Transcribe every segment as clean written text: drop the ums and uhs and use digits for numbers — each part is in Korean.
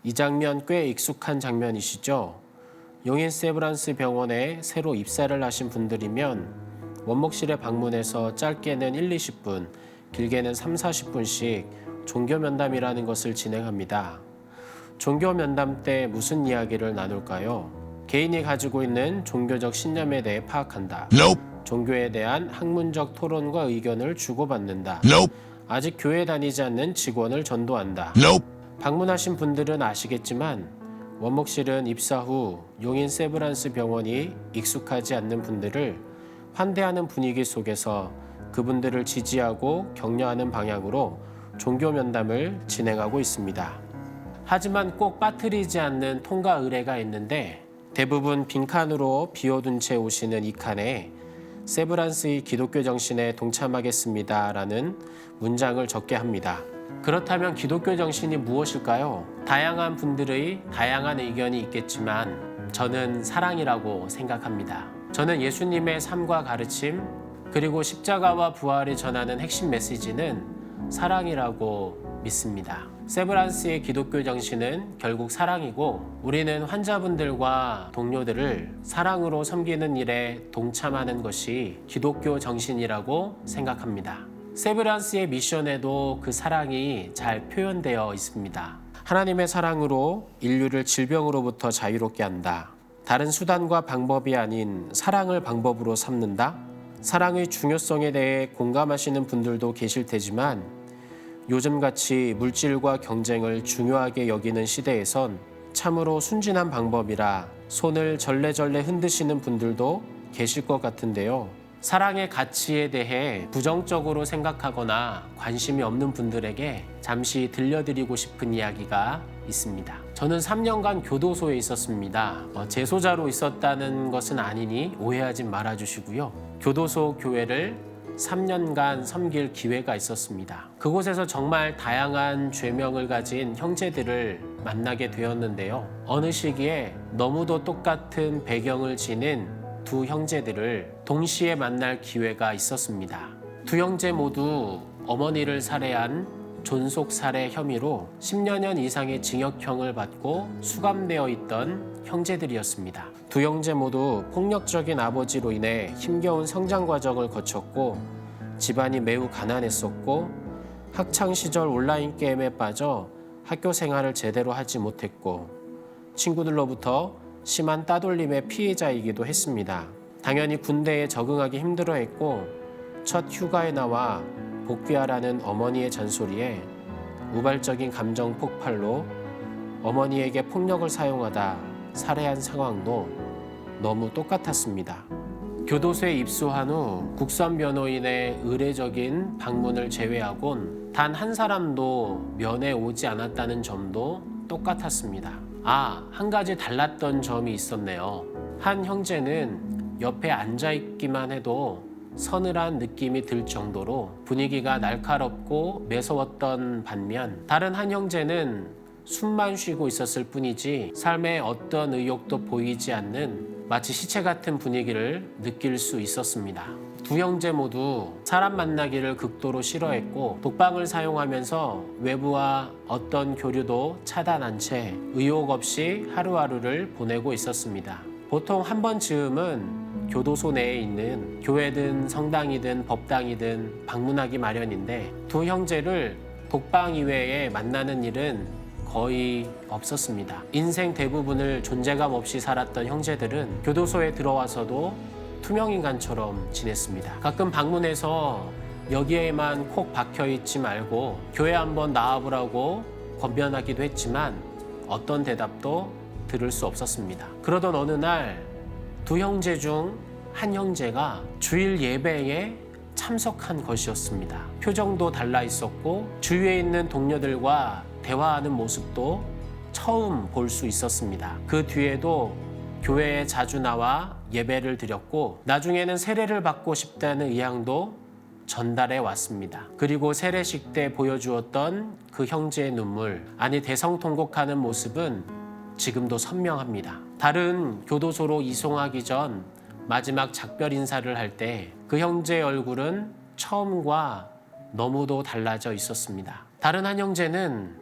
이 장면 꽤 익숙한 장면이시죠? 용인 세브란스 병원에 새로 입사를 하신 분들이면 원목실에 방문해서 짧게는 1, 20분, 길게는 3, 40분씩 종교 면담이라는 것을 진행합니다. 종교 면담 때 무슨 이야기를 나눌까요? 개인이 가지고 있는 종교적 신념에 대해 파악한다. 종교에 대한 학문적 토론과 의견을 주고받는다. 아직 교회 다니지 않는 직원을 전도한다. 방문하신 분들은 아시겠지만 원목실은 입사 후 용인 세브란스 병원이 익숙하지 않는 분들을 환대하는 분위기 속에서 그분들을 지지하고 격려하는 방향으로 종교 면담을 진행하고 있습니다. 하지만 꼭 빠뜨리지 않는 통과 의례가 있는데 대부분 빈칸으로 비워둔 채 오시는 이 칸에 세브란스의 기독교 정신에 동참하겠습니다 라는 문장을 적게 합니다. 그렇다면 기독교 정신이 무엇일까요? 다양한 분들의 다양한 의견이 있겠지만 저는 사랑이라고 생각합니다. 저는 예수님의 삶과 가르침 그리고 십자가와 부활이 전하는 핵심 메시지는 사랑이라고 믿습니다. 세브란스의 기독교 정신은 결국 사랑이고 우리는 환자분들과 동료들을 사랑으로 섬기는 일에 동참하는 것이 기독교 정신이라고 생각합니다. 세브란스의 미션에도 그 사랑이 잘 표현되어 있습니다. 하나님의 사랑으로 인류를 질병으로부터 자유롭게 한다. 다른 수단과 방법이 아닌 사랑을 방법으로 삼는다. 사랑의 중요성에 대해 공감하시는 분들도 계실 테지만 요즘같이 물질과 경쟁을 중요하게 여기는 시대에선 참으로 순진한 방법이라 손을 절레절레 흔드시는 분들도 계실 것 같은데요. 사랑의 가치에 대해 부정적으로 생각하거나 관심이 없는 분들에게 잠시 들려드리고 싶은 이야기가 있습니다. 저는 3년간 교도소에 있었습니다. 재소자로 있었다는 것은 아니니 오해하지 말아주시고요. 교도소 교회를 3년간 섬길 기회가 있었습니다. 그곳에서 정말 다양한 죄명을 가진 형제들을 만나게 되었는데요. 어느 시기에 너무도 똑같은 배경을 지닌 두 형제들을 동시에 만날 기회가 있었습니다. 두 형제 모두 어머니를 살해한 존속 살해 혐의로 10여 년 이상의 징역형을 받고 수감되어 있던 형제들이었습니다. 두 형제 모두 폭력적인 아버지로 인해 힘겨운 성장 과정을 거쳤고 집안이 매우 가난했었고 학창시절 온라인 게임에 빠져 학교 생활을 제대로 하지 못했고 친구들로부터 심한 따돌림의 피해자이기도 했습니다. 당연히 군대에 적응하기 힘들어했고 첫 휴가에 나와 복귀하라는 어머니의 잔소리에 우발적인 감정 폭발로 어머니에게 폭력을 사용하다 살해한 상황도 너무 똑같았습니다. 교도소에 입소한 후 국선 변호인의 의례적인 방문을 제외하곤 단 한 사람도 면회 오지 않았다는 점도 똑같았습니다. 한 가지 달랐던 점이 있었네요. 한 형제는 옆에 앉아있기만 해도 서늘한 느낌이 들 정도로 분위기가 날카롭고 매서웠던 반면 다른 한 형제는 숨만 쉬고 있었을 뿐이지 삶에 어떤 의욕도 보이지 않는 마치 시체 같은 분위기를 느낄 수 있었습니다. 두 형제 모두 사람 만나기를 극도로 싫어했고 독방을 사용하면서 외부와 어떤 교류도 차단한 채 의욕 없이 하루하루를 보내고 있었습니다. 보통 한 번쯤은 교도소 내에 있는 교회든 성당이든 법당이든 방문하기 마련인데 두 형제를 독방 이외에 만나는 일은 거의 없었습니다. 인생 대부분을 존재감 없이 살았던 형제들은 교도소에 들어와서도 투명인간처럼 지냈습니다. 가끔 방문해서 여기에만 콕 박혀있지 말고 교회 한번 나와보라고 권면하기도 했지만 어떤 대답도 들을 수 없었습니다. 그러던 어느 날 두 형제 중 한 형제가 주일 예배에 참석한 것이었습니다. 표정도 달라 있었고 주위에 있는 동료들과 대화하는 모습도 처음 볼 수 있었습니다. 그 뒤에도 교회에 자주 나와 예배를 드렸고 나중에는 세례를 받고 싶다는 의향도 전달해 왔습니다. 그리고 세례식 때 보여주었던 그 형제의 눈물, 아니 대성통곡하는 모습은 지금도 선명합니다. 다른 교도소로 이송하기 전 마지막 작별 인사를 할 때 그 형제의 얼굴은 처음과 너무도 달라져 있었습니다. 다른 한 형제는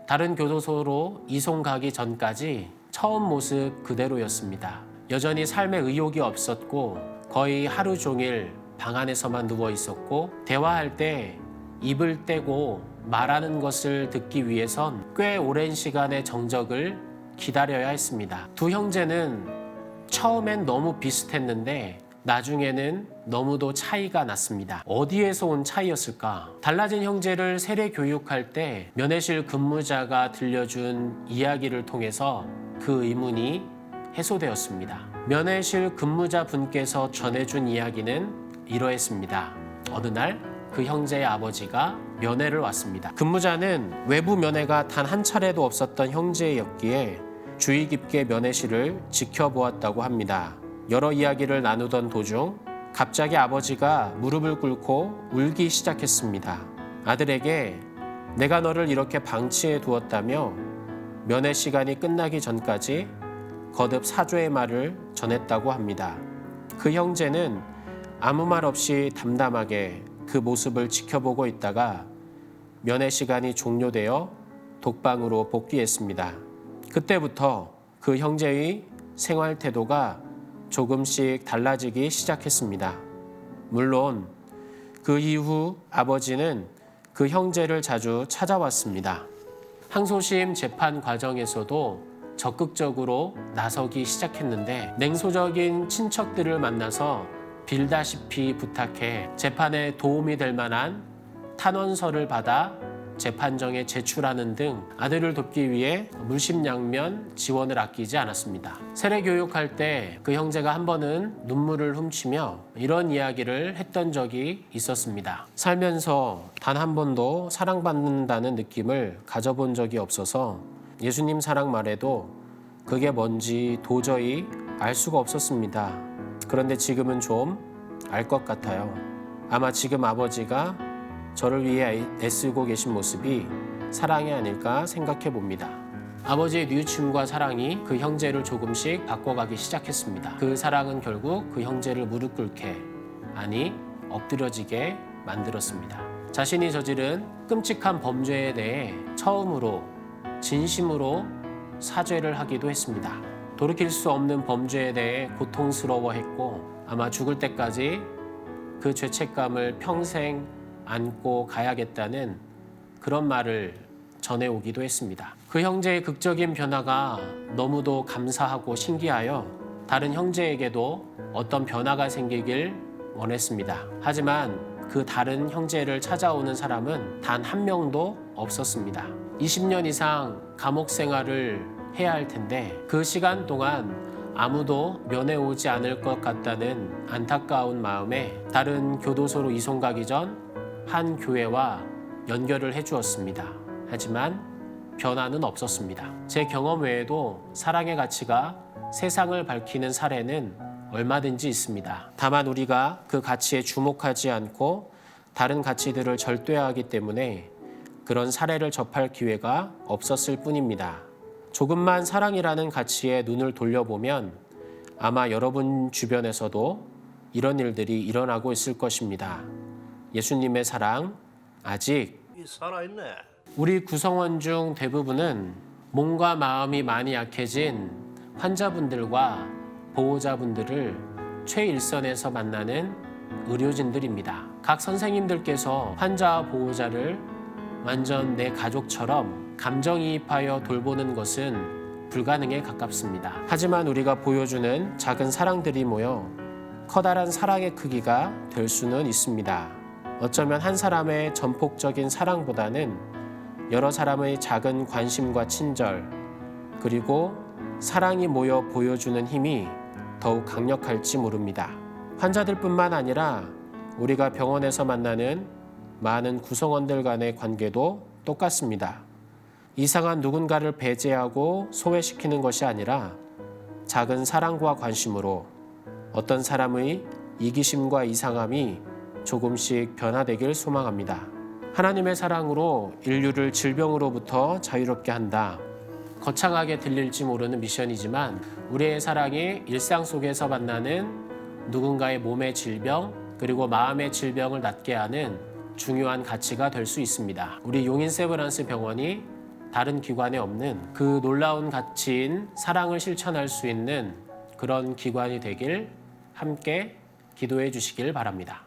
다른 교도소로 이송 가기 전까지 처음 모습 그대로였습니다. 여전히 삶에 의욕이 없었고 거의 하루 종일 방 안에서만 누워 있었고 대화할 때 입을 떼고 말하는 것을 듣기 위해선 꽤 오랜 시간의 정적을 기다려야 했습니다. 두 형제는 처음엔 너무 비슷했는데 나중에는 너무도 차이가 났습니다. 어디에서 온 차이였을까? 달라진 형제를 세례 교육할 때 면회실 근무자가 들려준 이야기를 통해서 그 의문이 해소되었습니다. 면회실 근무자 분께서 전해준 이야기는 이러했습니다. 어느 날 그 형제의 아버지가 면회를 왔습니다. 근무자는 외부 면회가 단 한 차례도 없었던 형제였기에 주의 깊게 면회실을 지켜보았다고 합니다. 여러 이야기를 나누던 도중 갑자기 아버지가 무릎을 꿇고 울기 시작했습니다. 아들에게 내가 너를 이렇게 방치해 두었다며 면회 시간이 끝나기 전까지 거듭 사죄의 말을 전했다고 합니다. 그 형제는 아무 말 없이 담담하게 그 모습을 지켜보고 있다가 면회 시간이 종료되어 독방으로 복귀했습니다. 그때부터 그 형제의 생활 태도가 조금씩 달라지기 시작했습니다. 물론 그 이후 아버지는 그 형제를 자주 찾아왔습니다. 항소심 재판 과정에서도 적극적으로 나서기 시작했는데 냉소적인 친척들을 만나서 빌다시피 부탁해 재판에 도움이 될 만한 탄원서를 받아 재판정에 제출하는 등 아들을 돕기 위해 물심양면 지원을 아끼지 않았습니다. 세례 교육할 때 그 형제가 한 번은 눈물을 훔치며 이런 이야기를 했던 적이 있었습니다. 살면서 단 한 번도 사랑받는다는 느낌을 가져본 적이 없어서 예수님 사랑 말에도 그게 뭔지 도저히 알 수가 없었습니다. 그런데 지금은 좀 알 것 같아요. 아마 지금 아버지가 저를 위해 애쓰고 계신 모습이 사랑이 아닐까 생각해 봅니다. 아버지의 뉘우침과 사랑이 그 형제를 조금씩 바꿔가기 시작했습니다. 그 사랑은 결국 그 형제를 무릎 꿇게, 아니 엎드려지게 만들었습니다. 자신이 저지른 끔찍한 범죄에 대해 처음으로 진심으로 사죄를 하기도 했습니다. 돌이킬 수 없는 범죄에 대해 고통스러워했고 아마 죽을 때까지 그 죄책감을 평생 안고 가야겠다는 그런 말을 전해오기도 했습니다. 그 형제의 극적인 변화가 너무도 감사하고 신기하여 다른 형제에게도 어떤 변화가 생기길 원했습니다. 하지만 그 다른 형제를 찾아오는 사람은 단 한 명도 없었습니다. 20년 이상 감옥 생활을 해야 할 텐데 그 시간 동안 아무도 면회 오지 않을 것 같다는 안타까운 마음에 다른 교도소로 이송 가기 전 한 교회와 연결을 해주었습니다. 하지만 변화는 없었습니다. 제 경험 외에도 사랑의 가치가 세상을 밝히는 사례는 얼마든지 있습니다. 다만 우리가 그 가치에 주목하지 않고 다른 가치들을 절대화하기 때문에 그런 사례를 접할 기회가 없었을 뿐입니다. 조금만 사랑이라는 가치에 눈을 돌려보면 아마 여러분 주변에서도 이런 일들이 일어나고 있을 것입니다. 예수님의 사랑 아직 살아있네. 우리 구성원 중 대부분은 몸과 마음이 많이 약해진 환자분들과 보호자분들을 최일선에서 만나는 의료진들입니다. 각 선생님들께서 환자와 보호자를 완전 내 가족처럼 감정이입하여 돌보는 것은 불가능에 가깝습니다. 하지만 우리가 보여주는 작은 사랑들이 모여 커다란 사랑의 크기가 될 수는 있습니다. 어쩌면 한 사람의 전폭적인 사랑보다는 여러 사람의 작은 관심과 친절, 그리고 사랑이 모여 보여주는 힘이 더욱 강력할지 모릅니다. 환자들뿐만 아니라 우리가 병원에서 만나는 많은 구성원들 간의 관계도 똑같습니다. 이상한 누군가를 배제하고 소외시키는 것이 아니라 작은 사랑과 관심으로 어떤 사람의 이기심과 이상함이 조금씩 변화되길 소망합니다. 하나님의 사랑으로 인류를 질병으로부터 자유롭게 한다. 거창하게 들릴지 모르는 미션이지만 우리의 사랑이 일상 속에서 만나는 누군가의 몸의 질병 그리고 마음의 질병을 낫게 하는 중요한 가치가 될 수 있습니다. 우리 용인 세브란스 병원이 다른 기관에 없는 그 놀라운 가치인 사랑을 실천할 수 있는 그런 기관이 되길 함께 기도해 주시길 바랍니다.